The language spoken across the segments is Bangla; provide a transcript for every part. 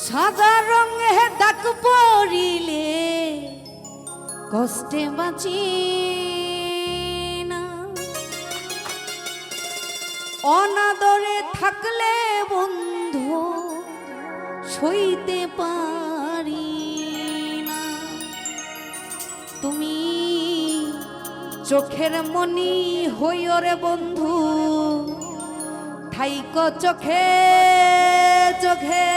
সাদা রঙে ডাক পড়িলে কষ্টে বাঁচি না, অনাদরে থাকলে বন্ধু সইতে পারি না। তুমি চোখের মনি হইও রে বন্ধু, থাইক চোখে চোখে,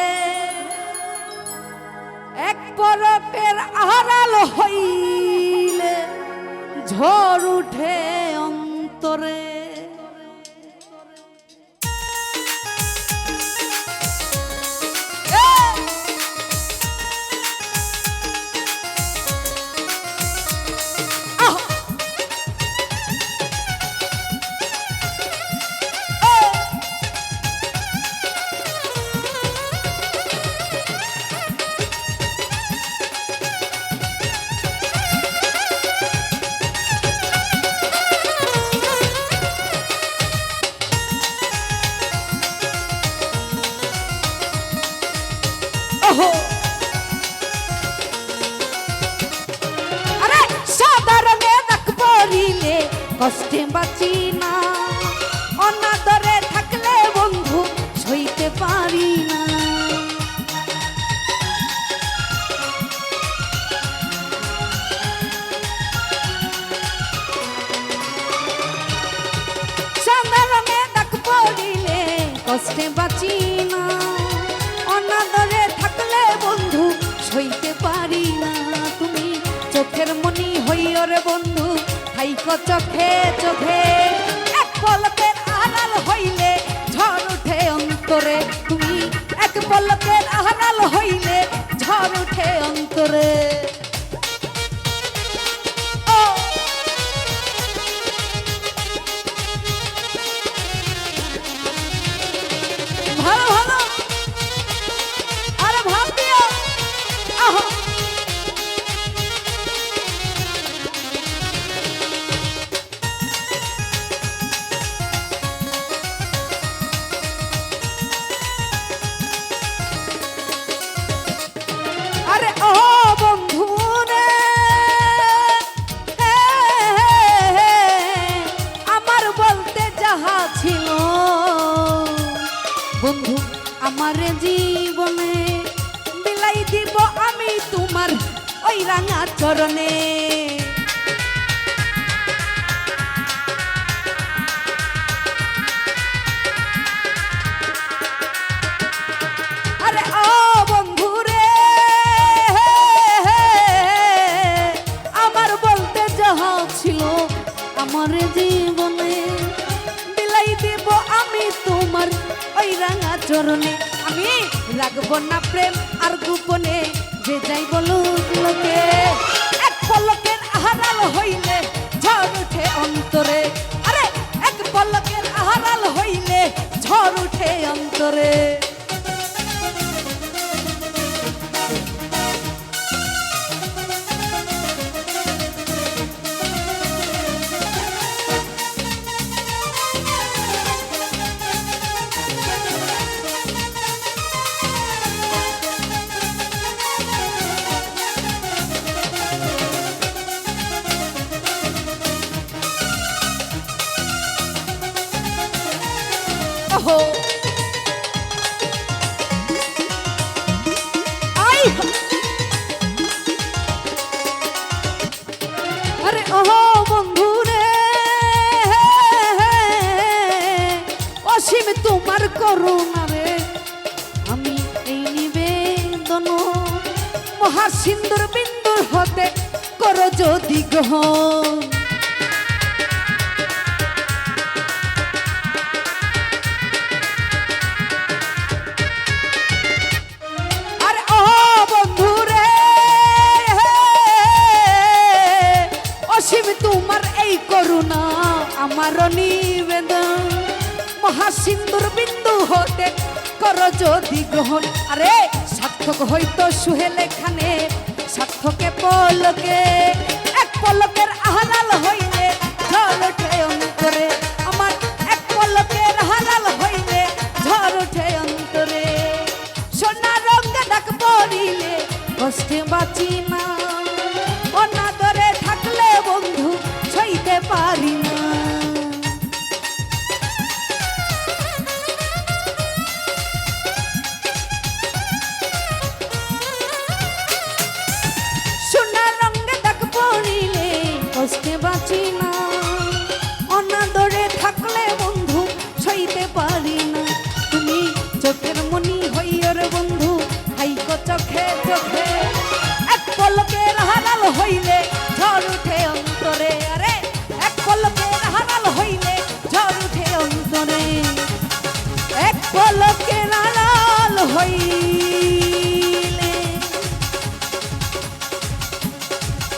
এক পরকের আড়াল হইলে ঝড় উঠে অন্তরে। আরে সাধারণে ডাক পড়িলে কষ্টে বাঁচি না, অনাদরে থাকলে বন্ধু সইতে পারি না। সাধারণে ডাক পড়িলে কষ্টে বাঁচি না, অনাদরে থাকলে বন্ধু সইতে পারি না। তুমি চোখের মনি হইও রে বন্ধু, থাইক চোখে চোখে, এক পলকের আড়াল হইলে ঝড় উঠে অন্তরে। তুমি এক পলকের আড়াল হইলে ঝড় উঠে অন্তরে। ভালো ভালো, আরে ভাব দিও। আহো আরে ও বন্ধু রে, আমার বলতে যাহা ছিল বন্ধু আমার জীবনে, বিলাই দিব আমি তোমার ওই রাঙা চরণে। আরে ও বন্ধু রে, আমার বলতে যাহা ছিল আমার জীবনে, বিলাই দিব আমি তোমার ওই রাঙা চরণে। আমি রাখবো না প্রেম আর গোপনে, যে যাই বলুক লোকে, এক পলকের আড়াল হইলে ঝড় উঠে অন্তরে। আরে এক পলকের আড়াল হইলে ঝড় উঠে অন্তরে। আরে ও বন্ধু রে, অসীম তোমার করুণা রে, আমি এই নিবেদন মহাসিন্দুর বিন্দুর হতে করো যদি গ্রহণ। তোমার এই করুণা আমার নিবেদন, মহাসিন্দুর বিন্দু হতে করো যদি গ্রহণ। আরে সার্থক হইতো সুহেল এখানে, সার্থকে পলকে, এক পলকের আড়াল হইলে ঝড় ওঠে অন্তরে। আমার এক পলকের আড়াল হইলে ঝড় ওঠে অন্তরে। সোনা রঙ ডাক পড়িলে কষ্টে বাঁচি না, অনাদরে থাকলে বন্ধু সইতে পারি না। সোনার রঙে দাগ পড়িলে কষ্টে বাঁচি না, অনাদরে থাকলে বন্ধু সইতে পারি না। তুমি চোখের মনি হইও রে বন্ধু, হাইকো চোখে চোখে, এক পলকের হারাল হইলে ঝড় উঠে অন্তরে। আরে এক পলকে